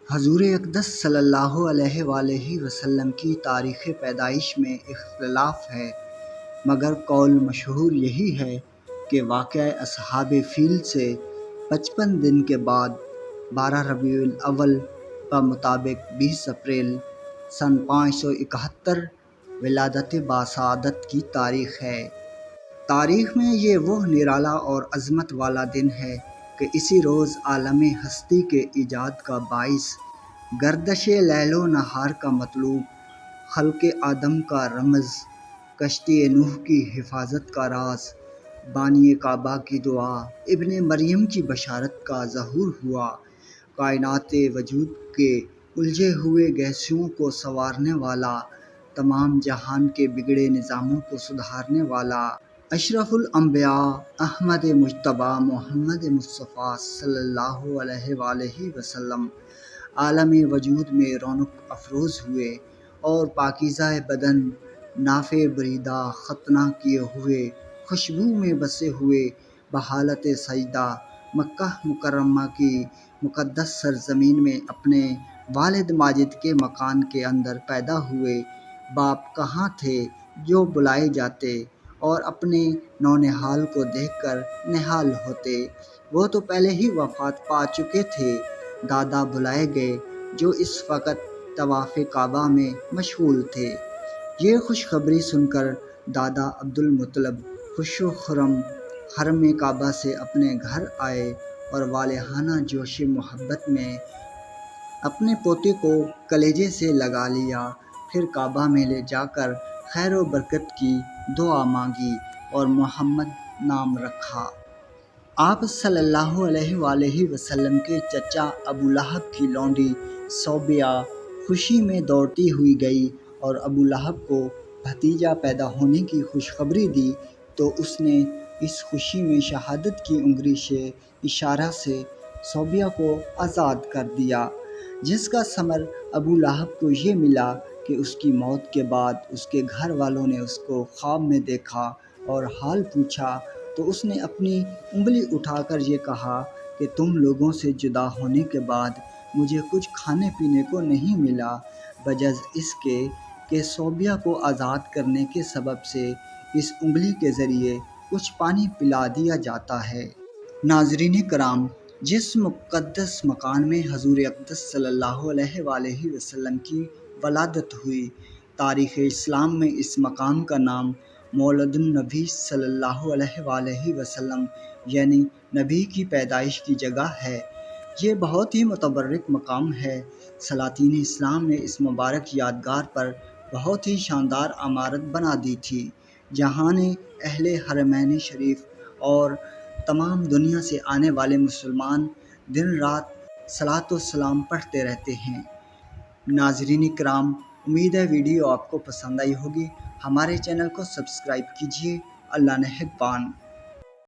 حضور اقدس صلی اللہ علیہ وآلہ وسلم کی تاریخ پیدائش میں اختلاف ہے، مگر قول مشہور یہی ہے کہ واقعہ اصحاب فیل سے 55 دن کے بعد 12 ربیع الاول بمطابق 20 اپریل سن 571 ولادت باسعادت کی تاریخ ہے۔ تاریخ میں یہ وہ نرالا اور عظمت والا دن ہے کہ اسی روز عالم ہستی کے ایجاد کا باعث، گردش لیل و نہار کا مطلوب، خلق آدم کا رمز، کشتی نوح کی حفاظت کا راز، بانی کعبہ کی دعا، ابن مریم کی بشارت کا ظہور ہوا، کائنات وجود کے الجھے ہوئے گہسوں کو سنوارنے والا، تمام جہان کے بگڑے نظاموں کو سدھارنے والا، اشرف الانبیاء احمد مجتبیٰ محمد مصطفیٰ صلی اللہ علیہ وآلہ وسلم عالم وجود میں رونق افروز ہوئے اور پاکیزہ بدن، نافع بریدہ ختنہ کیے ہوئے، خوشبو میں بسے ہوئے، بحالت سجدہ مکہ مکرمہ کی مقدس سرزمین میں اپنے والد ماجد کے مکان کے اندر پیدا ہوئے۔ باپ کہاں تھے جو بلائے جاتے اور اپنے نونہال کو دیکھ کر نہال ہوتے، وہ تو پہلے ہی وفات پا چکے تھے۔ دادا بلائے گئے جو اس وقت طواف کعبہ میں مشغول تھے۔ یہ خوشخبری سن کر دادا عبدالمطلب خوش و خرم حرم کعبہ سے اپنے گھر آئے اور والہانہ جوش محبت میں اپنے پوتے کو کلیجے سے لگا لیا، پھر کعبہ میں لے جا کر خیر و برکت کی دعا مانگی اور محمد نام رکھا۔ آپ صلی اللہ علیہ وآلہ وسلم کے چچا ابو لہب کی لونڈی صوبیہ خوشی میں دوڑتی ہوئی گئی اور ابو لہب کو بھتیجا پیدا ہونے کی خوشخبری دی تو اس نے اس خوشی میں شہادت کی انگلی سے اشارہ سے صوبیہ کو آزاد کر دیا، جس کا ثمر ابو لہب کو یہ ملا کہ اس کی موت کے بعد اس کے گھر والوں نے اس کو خواب میں دیکھا اور حال پوچھا تو اس نے اپنی انگلی اٹھا کر یہ کہا کہ تم لوگوں سے جدا ہونے کے بعد مجھے کچھ کھانے پینے کو نہیں ملا بجز اس کے کہ صوبیہ کو آزاد کرنے کے سبب سے اس انگلی کے ذریعے کچھ پانی پلا دیا جاتا ہے۔ ناظرین کرام، جس مقدس مکان میں حضور اقدس صلی اللہ علیہ وآلہ وسلم کی ولادت ہوئی، تاریخ اسلام میں اس مقام کا نام مولد النبی صلی اللہ علیہ وآلہ وسلم یعنی نبی کی پیدائش کی جگہ ہے۔ یہ بہت ہی متبرک مقام ہے۔ سلاطین اسلام نے اس مبارک یادگار پر بہت ہی شاندار عمارت بنا دی تھی، جہاں نے اہل حرمین شریف اور تمام دنیا سے آنے والے مسلمان دن رات صلاۃ و سلام پڑھتے رہتے ہیں۔ ناظرین کرام، امید ہے ویڈیو آپ کو پسند آئی ہوگی۔ ہمارے چینل کو سبسکرائب کیجیے۔ اللہ نگہبان۔